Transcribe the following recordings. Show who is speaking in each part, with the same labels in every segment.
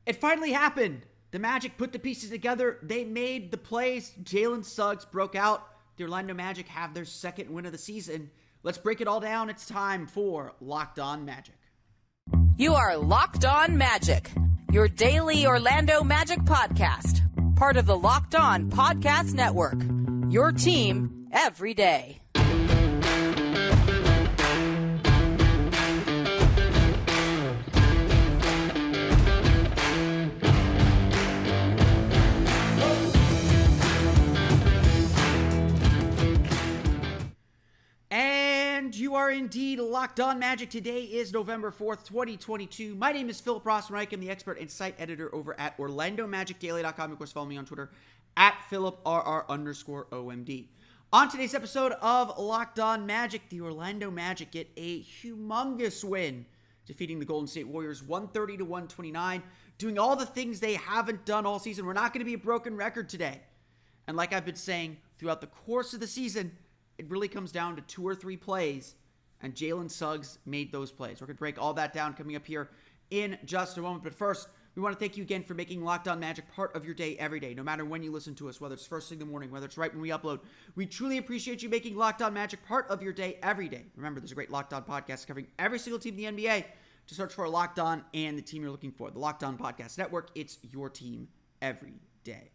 Speaker 1: It finally happened. The Magic put the pieces together. They made the plays. Jalen Suggs broke out. The Orlando Magic have their second win of the season. Let's break it all down. It's time for Locked On Magic.
Speaker 2: You are Locked On Magic, your daily Orlando Magic podcast. Part of the Locked On Podcast Network, your team every day.
Speaker 1: And you are indeed Locked On Magic. Today is November 4th, 2022. My name is Philip Rossman-Reich. I'm the expert and site editor over at OrlandoMagicDaily.com. Of course, follow me on Twitter at PhilipRR_OMD. On today's episode of Locked On Magic, the Orlando Magic get a humongous win, defeating the Golden State Warriors 130-129, doing all the things they haven't done all season. We're not going to be a broken record today. And like I've been saying throughout the course of the season, it really comes down to 2 or 3 plays, and Jalen Suggs made those plays. We're going to break all that down coming up here in just a moment. But first, we want to thank you again for making Locked On Magic part of your day every day, no matter when you listen to us, whether it's first thing in the morning, whether it's right when we upload. We truly appreciate you making Locked On Magic part of your day every day. Remember, there's a great Locked On podcast covering every single team in the NBA. Just search for Locked On and the team you're looking for. The Locked On Podcast Network, it's your team every day.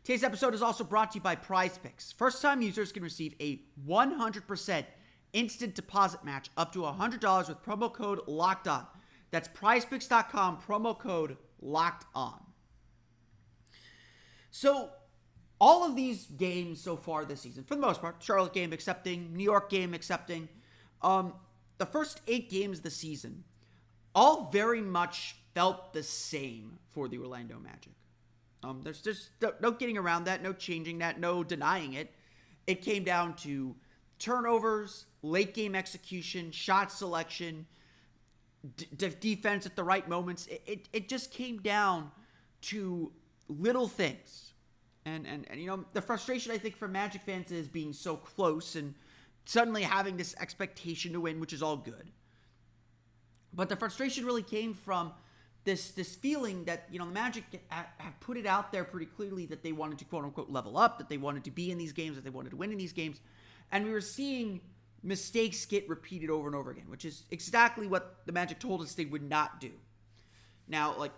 Speaker 1: Today's episode is also brought to you by PrizePicks. First-time users can receive a 100% instant deposit match up to $100 with promo code LOCKEDON. That's PrizePicks.com, promo code LOCKEDON. So, all of these games so far this season, for the most part, Charlotte game accepting, New York game accepting, the first 8 games of the season, all very much felt the same for the Orlando Magic. There's just no getting around that, no changing that, no denying it. It came down to turnovers, late game execution, shot selection, defense at the right moments. It just came down to little things. And you know, the frustration I think for Magic fans is being so close and suddenly having this expectation to win, which is all good. But the frustration really came from this feeling that, you know, the Magic have put it out there pretty clearly that they wanted to quote-unquote level up, that they wanted to be in these games, that they wanted to win in these games. And we were seeing mistakes get repeated over and over again, which is exactly what the Magic told us they would not do. Now, like,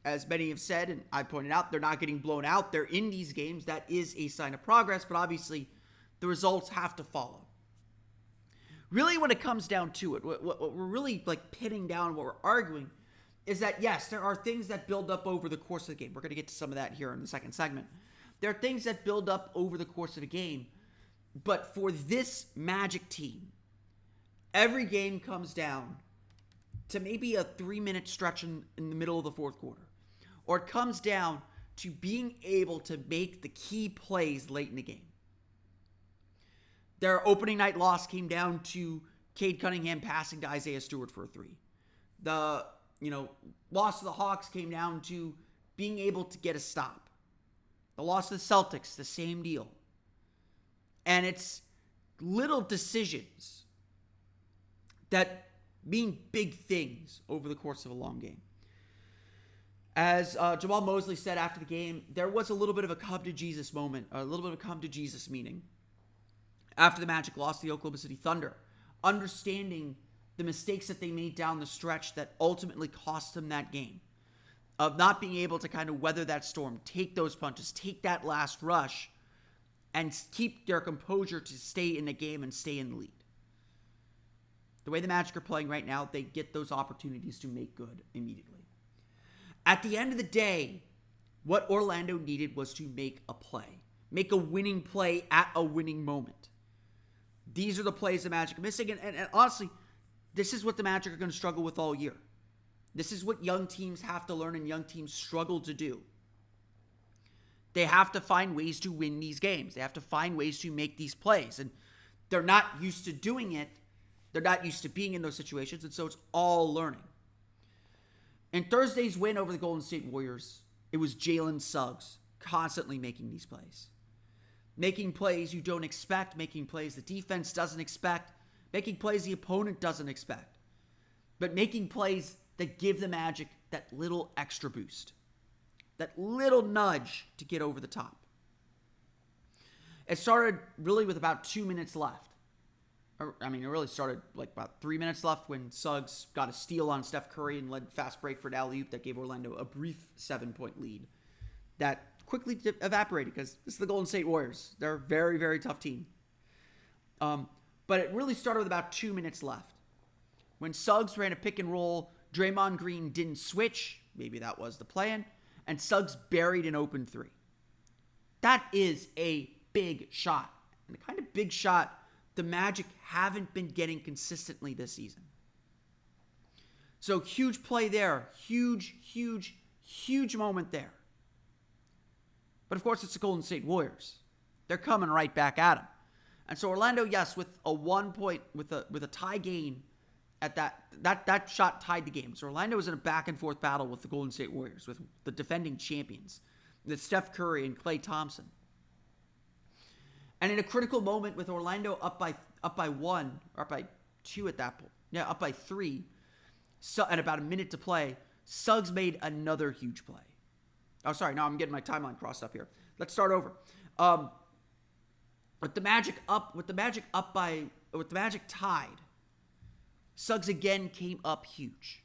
Speaker 1: as many have said, and I pointed out, they're not getting blown out. They're in these games. That is a sign of progress, but obviously the results have to follow. Really, when it comes down to it, what we're really, like, pinning down, what we're arguing, is that, yes, there are things that build up over the course of the game. We're going to get to some of that here in the second segment. There are things that build up over the course of a game. But for this Magic team, every game comes down to maybe a 3-minute stretch in the middle of the fourth quarter. Or it comes down to being able to make the key plays late in the game. Their opening night loss came down to Cade Cunningham passing to Isaiah Stewart for a 3. The loss to the Hawks came down to being able to get a stop. The loss to the Celtics, the same deal. And it's little decisions that mean big things over the course of a long game. As Jamal Mosley said after the game, there was a little bit of a come to Jesus moment, a little bit of a come to Jesus meeting after the Magic lost the Oklahoma City Thunder, understanding the mistakes that they made down the stretch that ultimately cost them that game, of not being able to kind of weather that storm, take those punches, take that last rush, and keep their composure to stay in the game and stay in the lead. The way the Magic are playing right now, they get those opportunities to make good immediately. At the end of the day, what Orlando needed was to make a play. Make a winning play at a winning moment. These are the plays the Magic are missing, and honestly, this is what the Magic are going to struggle with all year. This is what young teams have to learn and young teams struggle to do. They have to find ways to win these games. They have to find ways to make these plays. And they're not used to doing it. They're not used to being in those situations. And so it's all learning. In Thursday's win over the Golden State Warriors, it was Jalen Suggs constantly making these plays. Making plays you don't expect. Making plays the defense doesn't expect. Making plays the opponent doesn't expect. But making plays that give the Magic that little extra boost, that little nudge to get over the top. It started really with about 2 minutes left. It really started like about 3 minutes left when Suggs got a steal on Steph Curry and led fast break for an alley-oop that gave Orlando a brief 7-point lead that quickly evaporated because this is the Golden State Warriors. They're a very, very tough team. But it really started with about 2 minutes left. When Suggs ran a pick and roll, Draymond Green didn't switch. Maybe that was the plan. And Suggs buried an open three. That is a big shot. And the kind of big shot the Magic haven't been getting consistently this season. So huge play there. Huge, huge, huge moment there. But of course, it's the Golden State Warriors. They're coming right back at him. And so Orlando, yes, with a 1 point, with a tie game at that shot tied the game. So Orlando was in a back and forth battle with the Golden State Warriors, with the defending champions, with Steph Curry and Klay Thompson. And in a critical moment with Orlando up by 1, or up by 2 at that point. Yeah, up by 3. So, and about a minute to play, Suggs made another huge play. Oh, sorry, no, I'm getting my timeline crossed up here. Let's start over. With the Magic tied, Suggs again came up huge,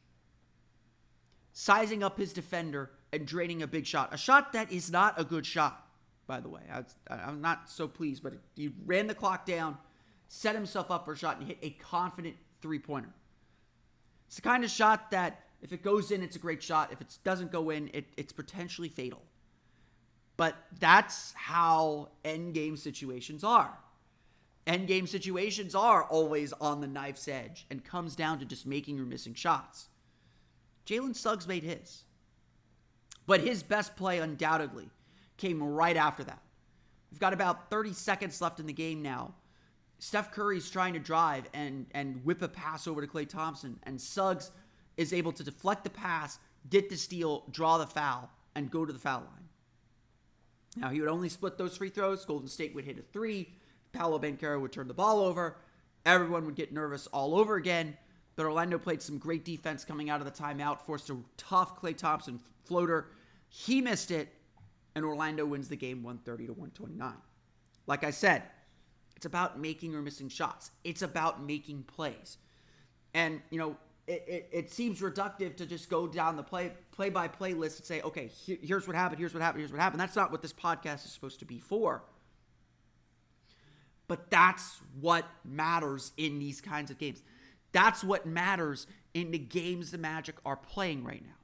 Speaker 1: sizing up his defender and draining a big shot. A shot that is not a good shot, by the way. I'm not so pleased, but he ran the clock down, set himself up for a shot, and hit a confident three-pointer. It's the kind of shot that if it goes in, it's a great shot. If it doesn't go in, it's potentially fatal. But that's how endgame situations are. Endgame situations are always on the knife's edge and comes down to just making or missing shots. Jalen Suggs made his. But his best play undoubtedly came right after that. We've got about 30 seconds left in the game now. Steph Curry's trying to drive and whip a pass over to Klay Thompson, and Suggs is able to deflect the pass, get the steal, draw the foul, and go to the foul line. Now, he would only split those free throws. Golden State would hit a 3. Paolo Banchero would turn the ball over. Everyone would get nervous all over again. But Orlando played some great defense coming out of the timeout, forced a tough Klay Thompson floater. He missed it, and Orlando wins the game 130-129. Like I said, it's about making or missing shots. It's about making plays. And, it seems reductive to just go down the play-by-play list and say, okay, here's what happened, here's what happened, here's what happened. That's not what this podcast is supposed to be for. But that's what matters in these kinds of games. That's what matters in the games the Magic are playing right now.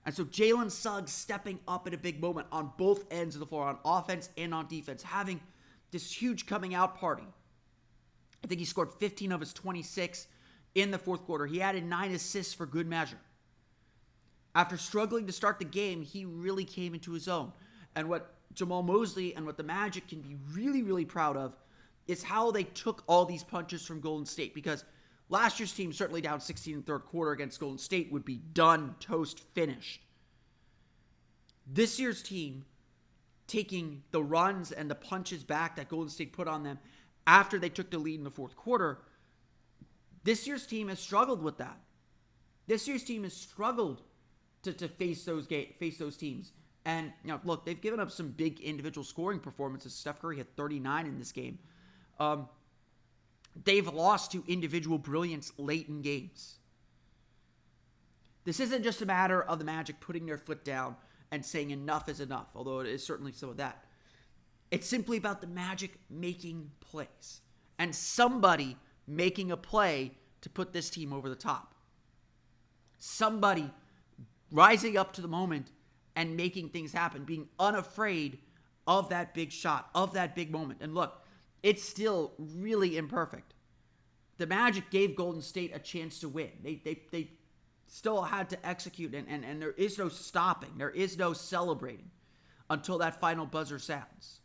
Speaker 1: And so Jalen Suggs stepping up at a big moment on both ends of the floor, on offense and on defense, having this huge coming out party. I think he scored 15 of his 26 in the fourth quarter. He added 9 assists for good measure. After struggling to start the game, he really came into his own. And what Jamal Mosley and what the Magic can be really, really proud of is how they took all these punches from Golden State. Because last year's team, certainly down 16 in the third quarter against Golden State, would be done, toast, finished. This year's team, taking the runs and the punches back that Golden State put on them after they took the lead in the fourth quarter, this year's team has struggled with that. This year's team has struggled to face those teams. And, look, they've given up some big individual scoring performances. Steph Curry had 39 in this game. They've lost to individual brilliance late in games. This isn't just a matter of the Magic putting their foot down and saying enough is enough, although it is certainly some of that. It's simply about the Magic making plays and somebody making a play to put this team over the top. Somebody rising up to the moment and making things happen, being unafraid of that big shot, of that big moment. And look, it's still really imperfect. The Magic gave Golden State a chance to win. They still had to execute, and there is no stopping. There is no celebrating until that final buzzer sounds.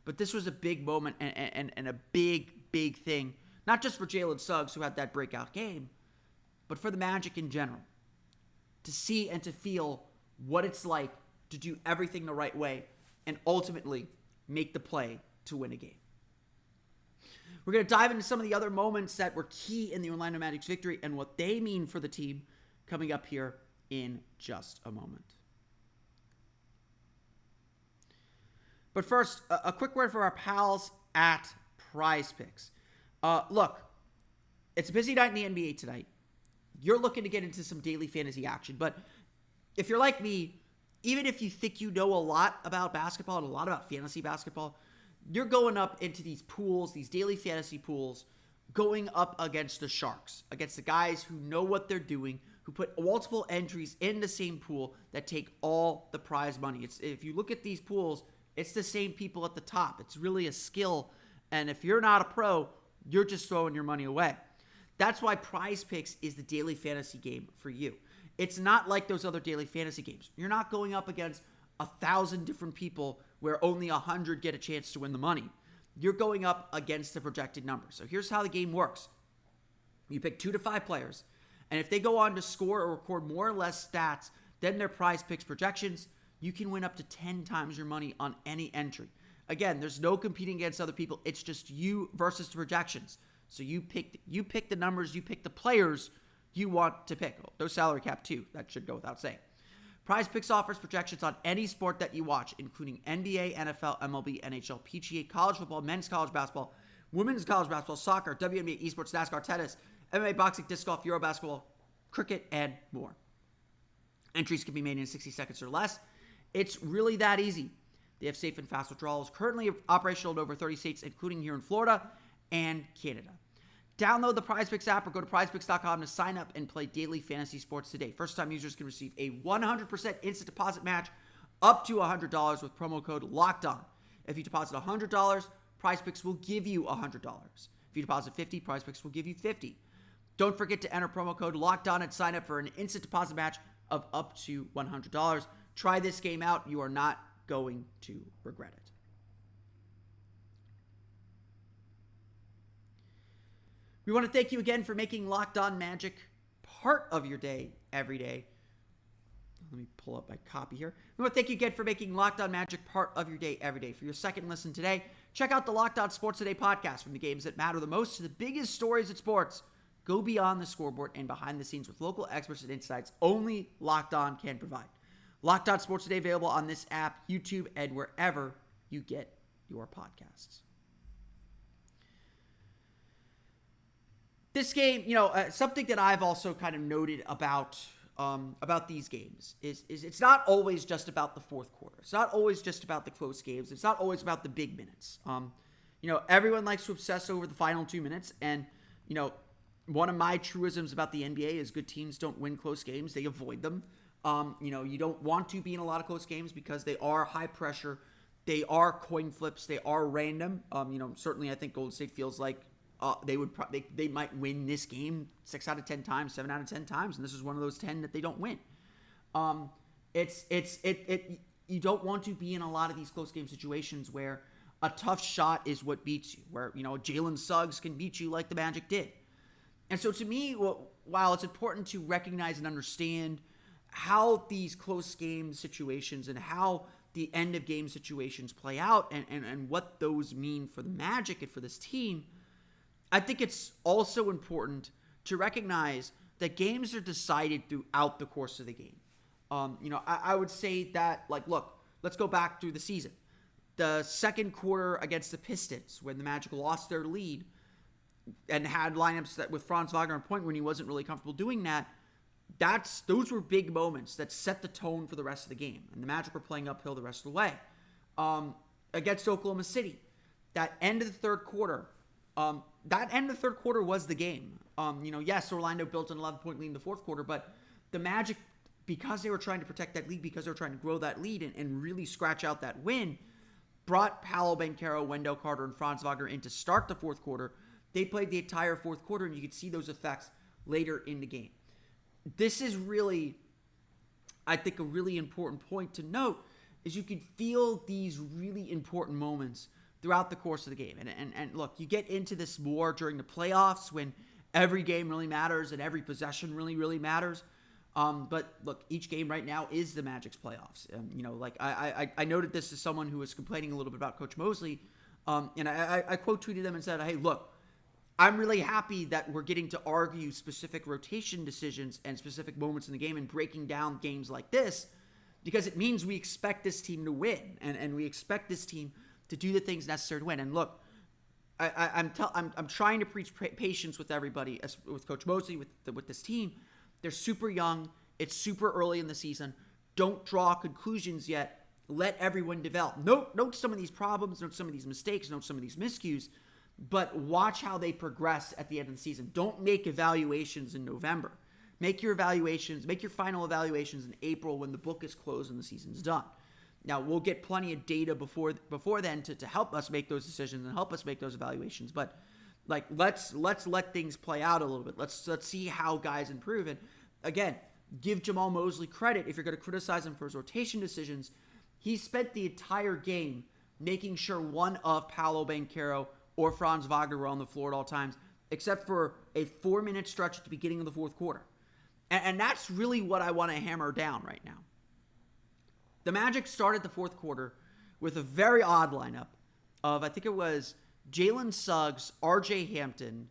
Speaker 1: But this was a big moment and a big thing, not just for Jalen Suggs, who had that breakout game, but for the Magic in general. To see and to feel what it's like to do everything the right way and ultimately make the play to win a game. We're going to dive into some of the other moments that were key in the Orlando Magic's victory and what they mean for the team coming up here in just a moment. But first, a quick word for our pals at PrizePicks. Look, it's a busy night in the NBA tonight. You're looking to get into some daily fantasy action, but if you're like me, even if you think you know a lot about basketball and a lot about fantasy basketball, you're going up into these pools, these daily fantasy pools, going up against the sharks, against the guys who know what they're doing, who put multiple entries in the same pool that take all the prize money. If you look at these pools, it's the same people at the top. It's really a skill, and if you're not a pro, you're just throwing your money away. That's why PrizePicks is the daily fantasy game for you. It's not like those other daily fantasy games. You're not going up against 1,000 different people where only 100 get a chance to win the money. You're going up against the projected numbers. So here's how the game works. You pick 2 to 5 players, and if they go on to score or record more or less stats than their PrizePicks projections, you can win up to 10 times your money on any entry. Again, there's no competing against other people. It's just you versus the projections. So you pick the numbers, you pick the players you want to pick. No salary cap too. That should go without saying. PrizePicks offers projections on any sport that you watch, including NBA, NFL, MLB, NHL, PGA, college football, men's college basketball, women's college basketball, soccer, WNBA, esports, NASCAR, tennis, MMA, boxing, disc golf, Euro basketball, cricket, and more. Entries can be made in 60 seconds or less. It's really that easy. They have safe and fast withdrawals, currently operational in over 30 states, including here in Florida and Canada. Download the PrizePicks app or go to prizepicks.com to sign up and play daily fantasy sports today. First-time users can receive a 100% instant deposit match up to $100 with promo code LOCKEDON. If you deposit $100, PrizePicks will give you $100. If you deposit $50, PrizePicks will give you $50. Don't forget to enter promo code LOCKEDON and sign up for an instant deposit match of up to $100. Try this game out. You are not going to regret it. We want to thank you again for making Locked On Magic part of your day every day. Let me pull up my copy here. We want to thank you again for making Locked On Magic part of your day every day. For your second listen today, check out the Locked On Sports Today podcast. From the games that matter the most to the biggest stories in sports, go beyond the scoreboard and behind the scenes with local experts and insights only Locked On can provide. Locked On Sports Today available on this app, YouTube, and wherever you get your podcasts. This game, something that I've also kind of noted about these games is it's not always just about the fourth quarter. It's not always just about the close games. It's not always about the big minutes. Everyone likes to obsess over the final 2 minutes, and one of my truisms about the NBA is good teams don't win close games; they avoid them. You don't want to be in a lot of close games because they are high pressure, they are coin flips, they are random. Certainly I think Golden State feels like they might win this game 6 out of 10 times, 7 out of 10 times, and this is one of those 10 that they don't win. You don't want to be in a lot of these close game situations where a tough shot is what beats you, where Jalen Suggs can beat you like the Magic did. And so to me, while it's important to recognize and understand how these close game situations and how the end of game situations play out and what those mean for the Magic and for this team, I think it's also important to recognize that games are decided throughout the course of the game. I would say that, look, let's go back through the season. The second quarter against the Pistons, when the Magic lost their lead and had lineups that with Franz Wagner on point when he wasn't really comfortable doing that, those were big moments that set the tone for the rest of the game. And the Magic were playing uphill the rest of the way. Against Oklahoma City, that end of the third quarter, was the game. Yes, Orlando built an 11-point lead in the fourth quarter, but the Magic, because they were trying to protect that lead, because they were trying to grow that lead and really scratch out that win, brought Paolo Banchero, Wendell Carter, and Franz Wagner in to start the fourth quarter. They played the entire fourth quarter, and you could see those effects later in the game. This is really, I think, a really important point to note, is you can feel these really important moments throughout the course of the game. And look, you get into this more during the playoffs when every game really matters and every possession really, really matters. But look, each game right now is the Magic's playoffs. I noted this as someone who was complaining a little bit about Coach Mosley And I quote tweeted them and said, hey, look, I'm really happy that we're getting to argue specific rotation decisions and specific moments in the game and breaking down games like this, because it means we expect this team to win, and we expect this team to do the things necessary to win. And look, I'm trying to preach patience with everybody, with Coach Mosley, with this team. They're super young. It's super early in the season. Don't draw conclusions yet. Let everyone develop. Note some of these problems, note some of these mistakes, note some of these miscues, but watch how they progress at the end of the season. Don't make evaluations in November. Make your final evaluations in April when the book is closed and the season's done. Now, we'll get plenty of data before then to help us make those decisions and help us make those evaluations. But like, let's let things play out a little bit. Let's see how guys improve. And again, give Jamal Mosley credit. If you're going to criticize him for his rotation decisions, he spent the entire game making sure one of Paolo Banchero or Franz Wagner were on the floor at all times, except for a 4-minute stretch at the beginning of the fourth quarter. And that's really what I want to hammer down right now. The Magic started the fourth quarter with a very odd lineup of, I think it was Jalen Suggs, R.J. Hampton,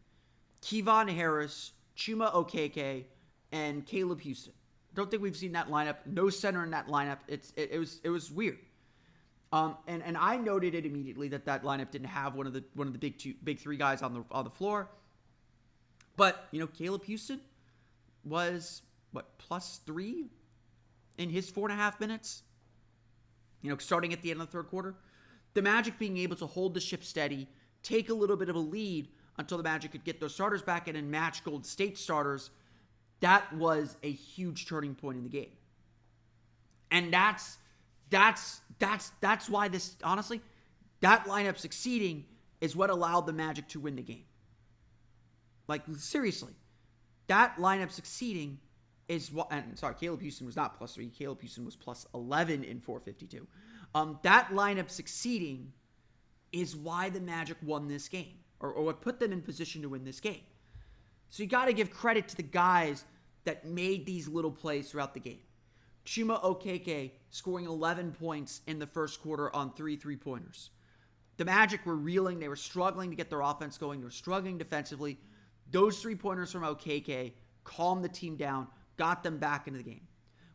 Speaker 1: Kevon Harris, Chuma Okeke, and Caleb Houston. Don't think we've seen that lineup. No center in that lineup. It was weird. And I noted it immediately that lineup didn't have one of the big three guys on the floor. But Caleb Houston was +3 in his 4.5 minutes. Starting at the end of the third quarter. The Magic being able to hold the ship steady, take a little bit of a lead until the Magic could get those starters back in and match Golden State starters. That was a huge turning point in the game. And that's why this, honestly, that lineup succeeding is what allowed the Magic to win the game. Like, seriously, that lineup succeeding is what, and sorry, Caleb Houston was not +3. Caleb Houston was +11 in 452. That lineup succeeding is why the Magic won this game, or what put them in position to win this game. So you got to give credit to the guys that made these little plays throughout the game. Chuma Okeke scoring 11 points in the first quarter on 3 3-pointers. The Magic were reeling. They were struggling to get their offense going. They were struggling defensively. Those 3-pointers from Okeke calmed the team down, got them back into the game.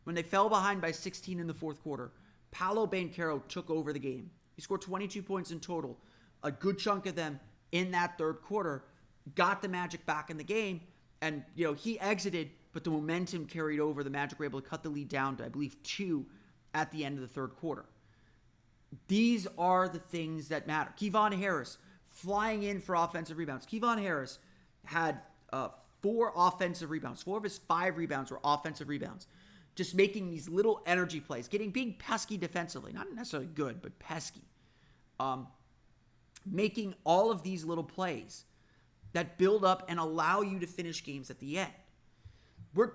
Speaker 1: When they fell behind by 16 in the fourth quarter, Paolo Banchero took over the game. He scored 22 points in total, a good chunk of them in that third quarter, got the Magic back in the game, and he exited, but the momentum carried over. The Magic were able to cut the lead down to, I believe, 2 at the end of the third quarter. These are the things that matter. Kevon Harris flying in for offensive rebounds. Kevon Harris had 4 offensive rebounds. 4 of his 5 rebounds were offensive rebounds. Just making these little energy plays, being pesky defensively. Not necessarily good, but pesky. Making all of these little plays that build up and allow you to finish games at the end. We're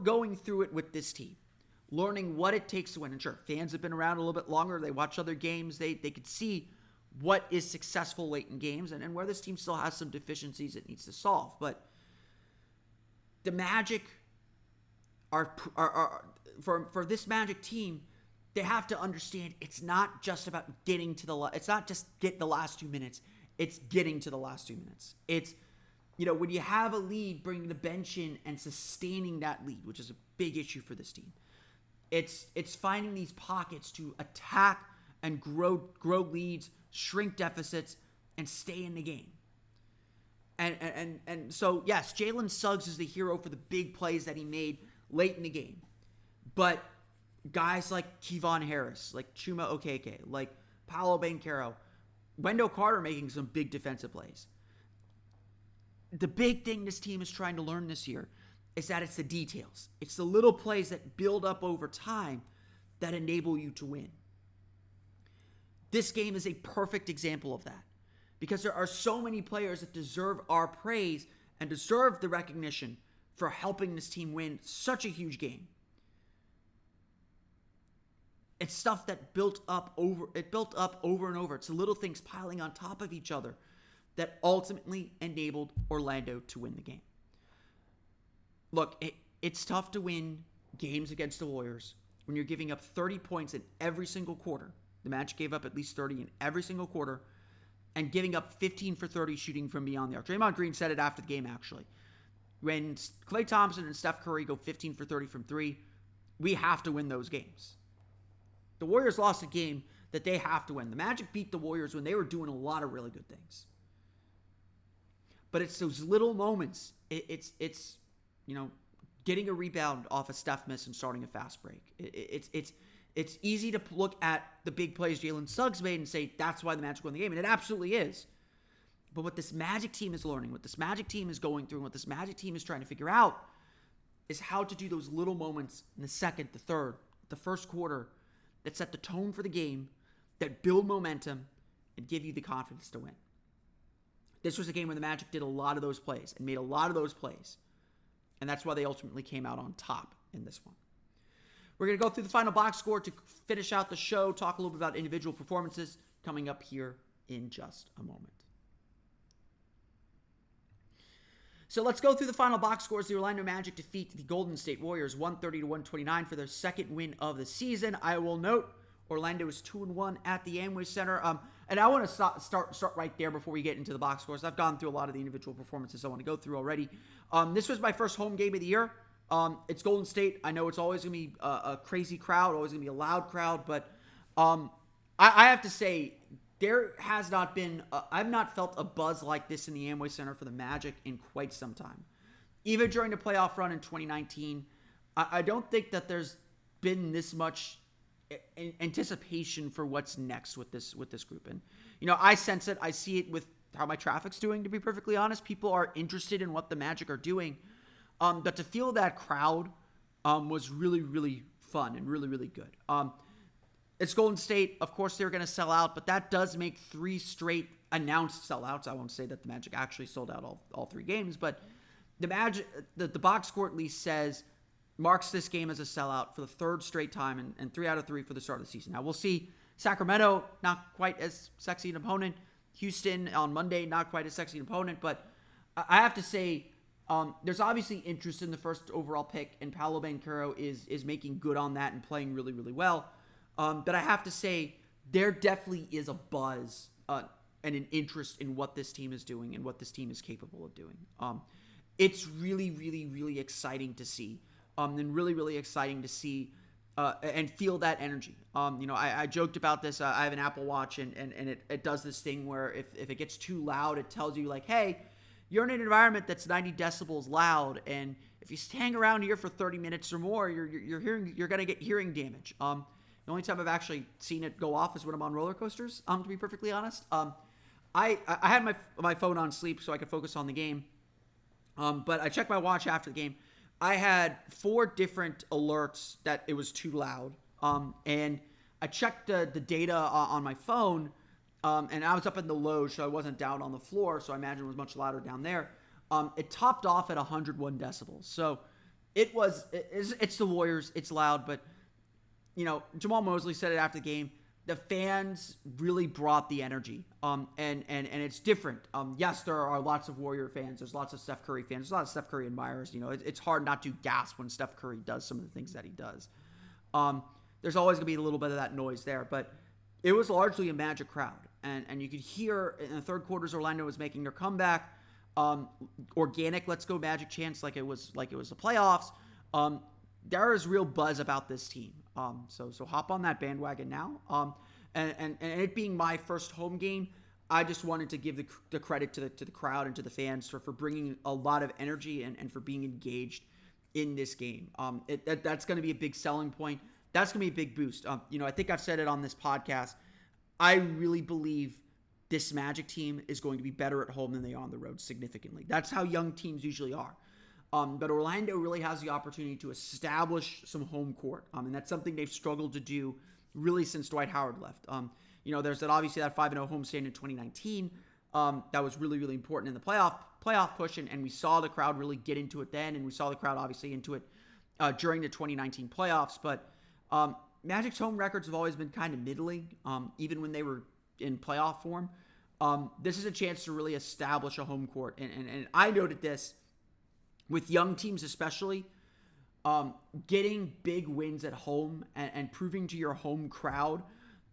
Speaker 1: going through it with this team, learning what it takes to win. And sure, fans have been around a little bit longer. They watch other games. They could see what is successful late in games and where this team still has some deficiencies it needs to solve. But the Magic are for this Magic team, they have to understand it's not just about getting to it's not just get the last 2 minutes. It's getting to the last 2 minutes. It's, when you have a lead, bringing the bench in and sustaining that lead, which is a big issue for this team. It's finding these pockets to attack and grow leads, shrink deficits, and stay in the game. And so, yes, Jalen Suggs is the hero for the big plays that he made late in the game. But guys like Kevon Harris, like Chuma Okeke, like Paolo Banchero, Wendell Carter making some big defensive plays. The big thing this team is trying to learn this year is that it's the details. It's the little plays that build up over time that enable you to win. This game is a perfect example of that, because there are so many players that deserve our praise and deserve the recognition for helping this team win such a huge game. It's stuff that built up over and over. It's the little things piling on top of each other that ultimately enabled Orlando to win the game. Look, it's tough to win games against the Warriors when you're giving up 30 points in every single quarter The Magic gave up at least 30 in every single quarter and giving up 15 for 30 shooting from beyond the arc. Draymond Green said it after the game, actually. When Klay Thompson and Steph Curry go 15 for 30 from three, we have to win those games. The Warriors lost a game that they have to win. The Magic beat the Warriors when they were doing a lot of really good things. But it's those little moments. It's getting a rebound off a Steph miss and starting a fast break. It's easy to look at the big plays Jalen Suggs made and say that's why the Magic won the game, and it absolutely is. But what this Magic team is learning, what this Magic team is going through, and what this Magic team is trying to figure out is how to do those little moments in the second, the third, the first quarter that set the tone for the game, that build momentum, and give you the confidence to win. This was a game where the Magic did a lot of those plays and made a lot of those plays. And that's why they ultimately came out on top in this one. We're going to go through the final box score to finish out the show, talk a little bit about individual performances coming up here in just a moment. So let's go through the final box scores. The Orlando Magic defeat the Golden State Warriors 130-129 for their second win of the season. I will note Orlando is 2-1 at the Amway Center. And I want to start right there before we get into the box scores. I've gone through a lot of the individual performances I want to go through already. This was my first home game of the year. It's Golden State. I know it's always going to be a crazy crowd, always going to be a loud crowd, but I have to say there has not been, I've not felt a buzz like this in the Amway Center for the Magic in quite some time. Even during the playoff run in 2019, I don't think that there's been this much anticipation for what's next with this group. And, I sense it. I see it with how my traffic's doing, to be perfectly honest. People are interested in what the Magic are doing. But to feel that crowd was really, really fun and really, really good. It's Golden State. Of course, they're going to sell out, but that does make 3 straight announced sellouts. I won't say that the Magic actually sold out all 3 games, but the Magic, the box score at least marks this game as a sellout for the 3rd straight time and 3 out of 3 for the start of the season. Now, we'll see Sacramento, not quite as sexy an opponent. Houston on Monday, not quite as sexy an opponent, but I have to say, there's obviously interest in the first overall pick, and Paolo Banchero is making good on that and playing really, really well. But I have to say, there definitely is a buzz and an interest in what this team is doing and what this team is capable of doing. It's really, really, really exciting to see. And really, really exciting to see and feel that energy. I joked about this. I have an Apple Watch, and it does this thing where if it gets too loud, it tells you, like, hey, you're in an environment that's 90 decibels loud, and if you hang around here for 30 minutes or more, you're going to get hearing damage. The only time I've actually seen it go off is when I'm on roller coasters, to be perfectly honest. I had my phone on sleep so I could focus on the game. But I checked my watch after the game. I had 4 different alerts that it was too loud. And I checked the data on my phone, and I was up in the lows, so I wasn't down on the floor, so I imagine it was much louder down there. It topped off at 101 decibels. So it's the Warriors. It's loud, but Jamal Mosley said it after the game. The fans really brought the energy, and it's different. Yes, there are lots of Warrior fans. There's lots of Steph Curry fans. There's a lot of Steph Curry admirers. It's hard not to gasp when Steph Curry does some of the things that he does. There's always going to be a little bit of that noise there, but it was largely a Magic crowd, and you could hear in the third quarters Orlando was making their comeback. Organic "Let's Go Magic" chants like it was the playoffs. There is real buzz about this team. So hop on that bandwagon now. And it being my first home game, I just wanted to give the credit to the crowd and to the fans for bringing a lot of energy and for being engaged in this game. That's going to be a big selling point. That's going to be a big boost. I think I've said it on this podcast. I really believe this Magic team is going to be better at home than they are on the road significantly. That's how young teams usually are. But Orlando really has the opportunity to establish some home court. And that's something they've struggled to do really since Dwight Howard left. There's obviously that 5-0 homestand in 2019. That was really, really important in the playoff push. And we saw the crowd really get into it then. And we saw the crowd obviously into it during the 2019 playoffs. But Magic's home records have always been kind of middling, even when they were in playoff form. This is a chance to really establish a home court. And I noted this. With young teams especially, getting big wins at home and proving to your home crowd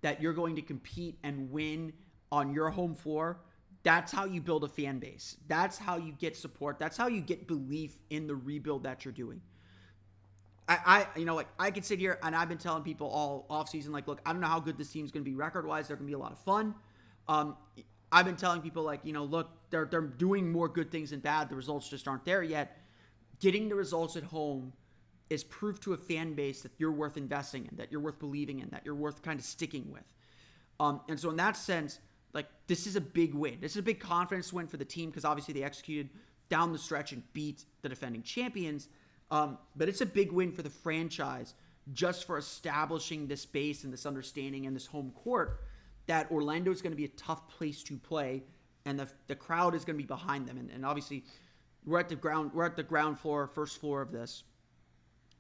Speaker 1: that you're going to compete and win on your home floor, that's how you build a fan base. That's how you get support. That's how you get belief in the rebuild that you're doing. I could sit here and I've been telling people all offseason, like, look, I don't know how good this team's going to be record-wise. They're going to be a lot of fun. I've been telling people, like, look, they're doing more good things than bad. The results just aren't there yet. Getting the results at home is proof to a fan base that you're worth investing in, that you're worth believing in, that you're worth kind of sticking with. And so in that sense, like, this is a big win. This is a big confidence win for the team because obviously they executed down the stretch and beat the defending champions. But it's a big win for the franchise just for establishing this base and this understanding and this home court that Orlando is going to be a tough place to play, and the crowd is going to be behind them. And obviously, we're at the ground floor, first floor of this.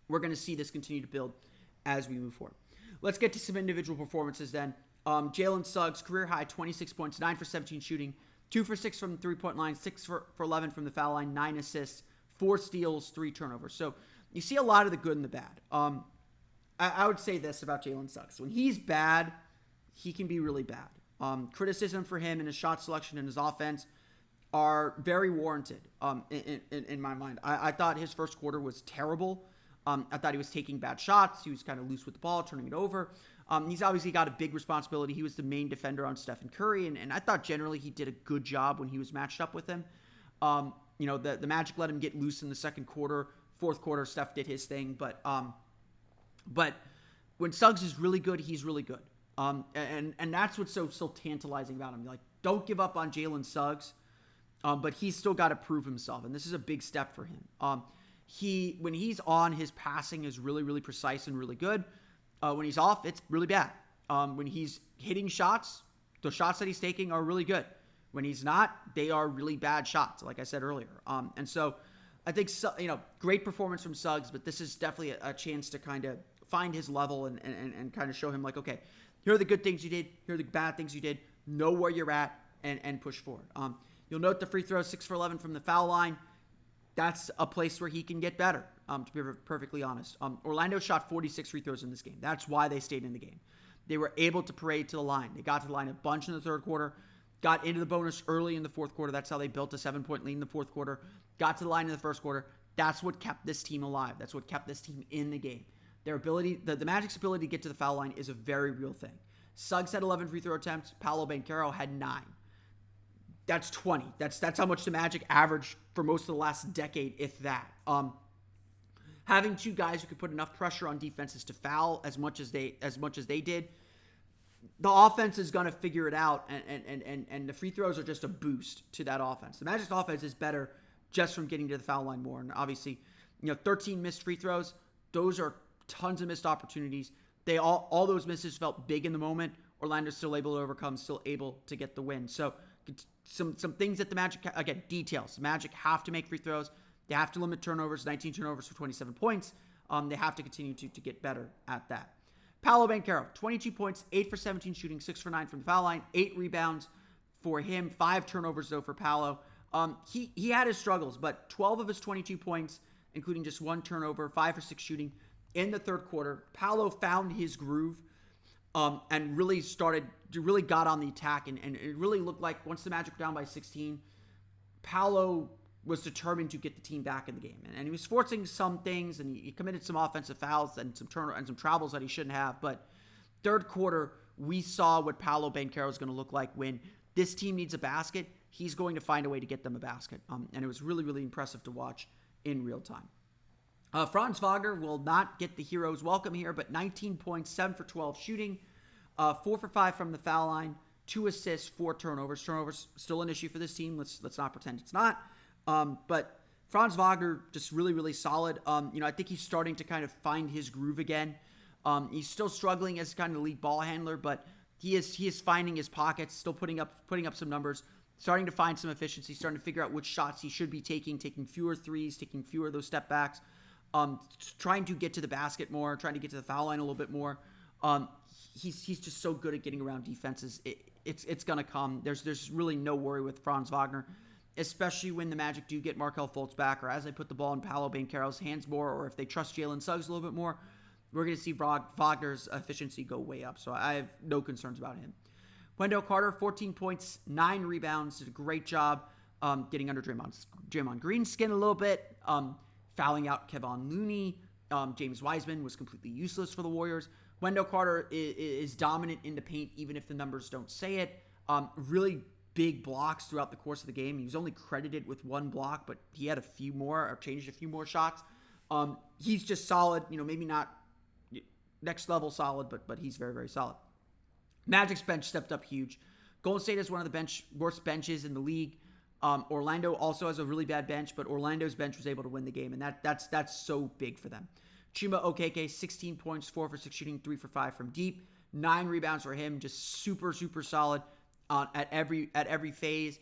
Speaker 1: We're going to see this continue to build as we move forward. Let's get to some individual performances then. Jalen Suggs, career high, 26 points, 9 for 17 shooting, 2 for 6 from the three-point line, 6 for 11 from the foul line, 9 assists, 4 steals, 3 turnovers. So you see a lot of the good and the bad. I would say this about Jalen Suggs. When he's bad, he can be really bad. Criticism for him and his shot selection and his offense are very warranted in my mind. I thought his first quarter was terrible. I thought he was taking bad shots. He was kind of loose with the ball, turning it over. He's obviously got a big responsibility. He was the main defender on Stephen Curry, and I thought generally he did a good job when he was matched up with him. The Magic let him get loose in the second quarter. Fourth quarter, Steph did his thing. But when Suggs is really good, he's really good. And that's what's so tantalizing about him. Like, don't give up on Jalen Suggs, but he's still got to prove himself. And this is a big step for him. When he's on, his passing is really, really precise and really good. When he's off, it's really bad. When he's hitting shots, the shots that he's taking are really good. When he's not, they are really bad shots, like I said earlier. And so I think, great performance from Suggs, but this is definitely a chance to kind of find his level and kind of show him, like, okay, here are the good things you did, here are the bad things you did, know where you're at, and push forward. You'll note the free throws, 6 for 11 from the foul line. That's a place where he can get better, to be perfectly honest. Orlando shot 46 free throws in this game. That's why they stayed in the game. They were able to parade to the line. They got to the line a bunch in the third quarter, got into the bonus early in the fourth quarter. That's how they built a 7-point lead in the fourth quarter, got to the line in the first quarter. That's what kept this team alive. That's what kept this team in the game. Their ability, the Magic's ability to get to the foul line is a very real thing. Suggs had 11 free throw attempts. Paolo Banchero had 9. That's 20. That's how much the Magic averaged for most of the last decade, if that. Having two guys who could put enough pressure on defenses to foul as much as they did, the offense is going to figure it out, and the free throws are just a boost to that offense. The Magic's offense is better just from getting to the foul line more, and obviously, 13 missed free throws. Those are tons of missed opportunities. They all those misses felt big in the moment. Orlando's still able to overcome, still able to get the win. So some things that the Magic, again, details. The Magic have to make free throws. They have to limit turnovers, 19 turnovers for 27 points. They have to continue to get better at that. Paolo Banchero, 22 points, 8 for 17 shooting, 6 for 9 from the foul line, 8 rebounds for him, 5 turnovers though for Paolo. He had his struggles, but 12 of his 22 points, including just 1 turnover, 5 for 6 shooting in the third quarter. Paolo found his groove and really got on the attack, and it really looked like once the Magic were down by 16, Paolo was determined to get the team back in the game. And he was forcing some things, and he committed some offensive fouls and some travels that he shouldn't have. But third quarter, we saw what Paolo Banchero is going to look like when this team needs a basket. He's going to find a way to get them a basket. And it was really, really impressive to watch in real time. Franz Wagner will not get the hero's welcome here, but 19 points, 7 for 12 shooting, 4 for 5 from the foul line, 2 assists, 4 turnovers. Turnovers still an issue for this team. Let's not pretend it's not. But Franz Wagner, just really, really solid. I think he's starting to kind of find his groove again. He's still struggling as kind of the lead ball handler, but he is finding his pockets, still putting up some numbers, starting to find some efficiency, starting to figure out which shots he should be taking fewer threes, taking fewer of those step backs, trying to get to the basket more, trying to get to the foul line a little bit more. He's just so good at getting around defenses. It's going to come. There's really no worry with Franz Wagner, especially when the Magic do get Markelle Fultz back, or as they put the ball in Paolo Banchero's hands more, or if they trust Jalen Suggs a little bit more. we're going to see Wagner's efficiency go way up. So I have no concerns about him. Wendell Carter, 14 points, 9 rebounds. Did a great job getting under Draymond Green's skin a little bit, fouling out Kevon Looney. James Wiseman was completely useless for the Warriors. Wendell Carter is dominant in the paint, even if the numbers don't say it. Really big blocks throughout the course of the game. He was only credited with 1 block, but he had a few more, or changed a few more shots. He's just solid, maybe not next level solid, but he's very, very solid. Magic's bench stepped up huge. Golden State is one of the worst benches in the league. Orlando also has a really bad bench, but Orlando's bench was able to win the game, and that's so big for them. Chuma Okeke, 16 points, 4 for 6 shooting, 3 for 5 from deep, 9 rebounds for him, just super, super solid at every phase.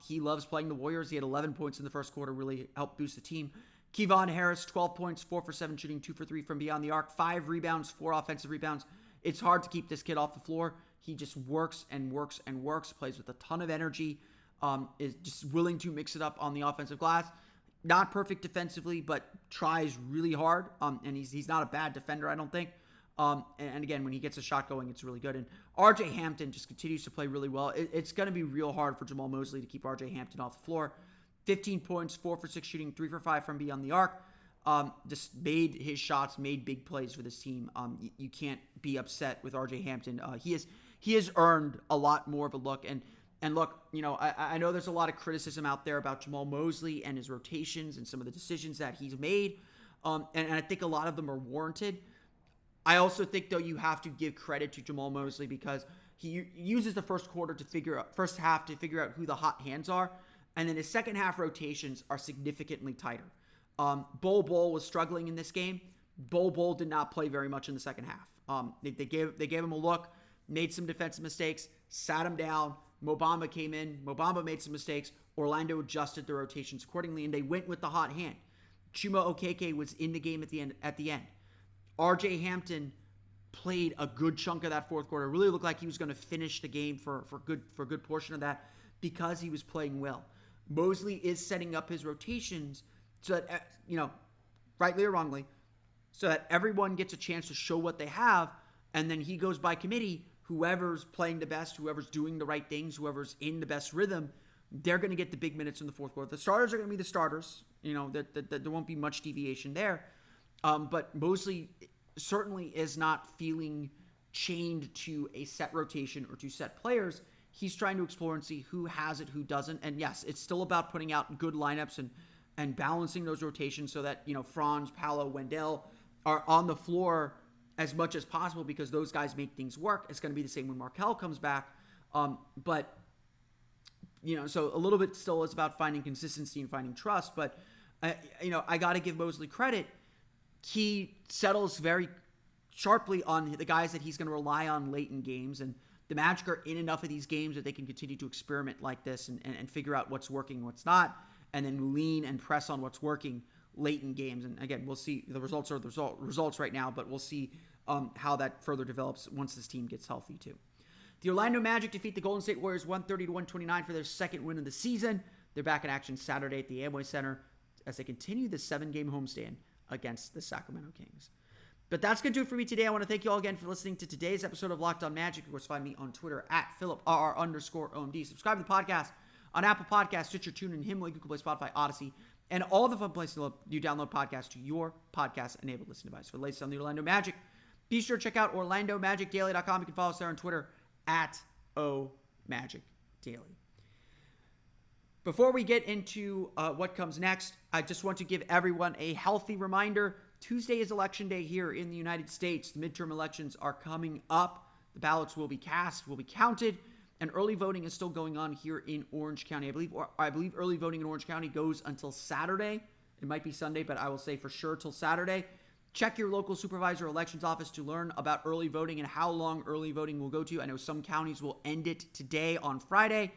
Speaker 1: He loves playing the Warriors. He had 11 points in the first quarter, really helped boost the team. Kevon Harris, 12 points, 4 for 7 shooting, 2 for 3 from beyond the arc, 5 rebounds, 4 offensive rebounds. It's hard to keep this kid off the floor. He just works and works and works, plays with a ton of energy, is just willing to mix it up on the offensive glass. Not perfect defensively, but tries really hard, and he's not a bad defender, I don't think. And again, when he gets a shot going, it's really good. And RJ Hampton just continues to play really well. It's going to be real hard for Jamal Mosley to keep RJ Hampton off the floor. 15 points, 4 for 6 shooting, 3 for 5 from beyond the arc. Just made his shots, made big plays for this team. You can't be upset with RJ Hampton. He has earned a lot more of a look. And look, I know there's a lot of criticism out there about Jamal Mosley and his rotations and some of the decisions that he's made. And I think a lot of them are warranted. I also think, though, you have to give credit to Jamal Mosley because he uses the first half to figure out who the hot hands are. And then his second half rotations are significantly tighter. Bol was struggling in this game. Bol did not play very much in the second half. They gave him a look, made some defensive mistakes, sat him down. Mobamba came in. Mobamba made some mistakes. Orlando adjusted the rotations accordingly, and they went with the hot hand. Chuma Okeke was in the game at the end. RJ Hampton played a good chunk of that fourth quarter. It really looked like he was going to finish the game for a good portion of that because he was playing well. Mosley is setting up his rotations so that, rightly or wrongly, so that everyone gets a chance to show what they have, and then he goes by committee. Whoever's playing the best, whoever's doing the right things, whoever's in the best rhythm, they're going to get the big minutes in the fourth quarter. The starters are going to be the starters. There won't be much deviation there. But Mosley certainly is not feeling chained to a set rotation or to set players. He's trying to explore and see who has it, who doesn't. And yes, it's still about putting out good lineups and balancing those rotations so that, Franz, Paolo, Wendell are on the floor as much as possible because those guys make things work. It's going to be the same when Markelle comes back. But so a little bit still is about finding consistency and finding trust. But, I got to give Mosley credit. He settles very sharply on the guys that he's going to rely on late in games. And the Magic are in enough of these games that they can continue to experiment like this and figure out what's working and what's not, and then lean and press on what's working late in games. And again, we'll see. The results are the results right now, but we'll see how that further develops once this team gets healthy too. The Orlando Magic defeat the Golden State Warriors 130-129 for their second win of the season. They're back in action Saturday at the Amway Center as they continue the 7-game homestand against the Sacramento Kings. But that's going to do it for me today. I want to thank you all again for listening to today's episode of Locked On Magic. Of course, find me on Twitter at @PhilipRR_OMD. Subscribe to the podcast on Apple Podcasts, Stitcher, TuneIn, Himalaya, Google Play, Spotify, Odyssey, and all the fun places you download podcasts to your podcast-enabled listening device. For the latest on the Orlando Magic, be sure to check out OrlandoMagicDaily.com. You can follow us there on Twitter at @OMagicDaily. Before we get into what comes next, I just want to give everyone a healthy reminder. Tuesday is Election Day here in the United States. The midterm elections are coming up. The ballots will be cast, will be counted, and early voting is still going on here in Orange County. I believe early voting in Orange County goes until Saturday. It might be Sunday, but I will say for sure till Saturday. Check your local supervisor elections office to learn about early voting and how long early voting will go to. I know some counties will end it today on Friday.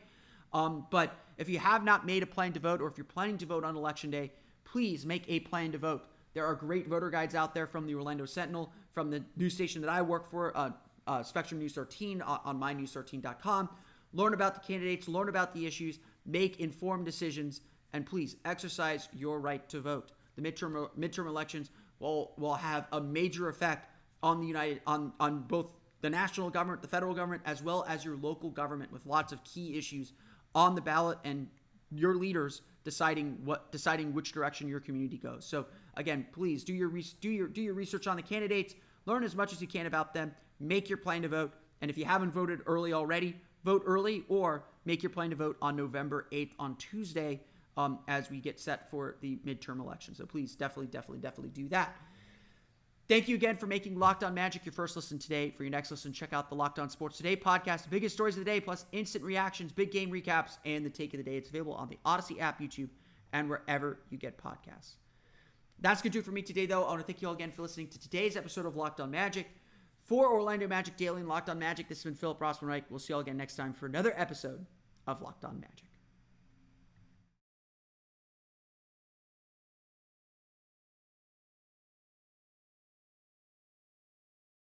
Speaker 1: But if you have not made a plan to vote, or if you're planning to vote on Election Day, please make a plan to vote. There are great voter guides out there from the Orlando Sentinel, from the news station that I work for, Spectrum News 13 on mynews13.com. Learn about the candidates, learn about the issues, make informed decisions, and please exercise your right to vote. The midterm elections will have a major effect on on both the national government, the federal government, as well as your local government, with lots of key issues on the ballot and your leaders deciding which direction your community goes. So again, please do your research on the candidates, learn as much as you can about them, make your plan to vote, and if you haven't voted early already, vote early or make your plan to vote on November 8th on Tuesday as we get set for the midterm election. So please definitely do that. Thank you again for making Locked On Magic your first listen today. For your next listen, check out the Locked On Sports Today podcast, the biggest stories of the day, plus instant reactions, big game recaps, and the take of the day. It's available on the Odyssey app, YouTube, and wherever you get podcasts. That's going to do it for me today, though. I want to thank you all again for listening to today's episode of Locked On Magic. For Orlando Magic Daily and Locked On Magic, this has been Philip Rossman-Reich. We'll see you all again next time for another episode of Locked On Magic.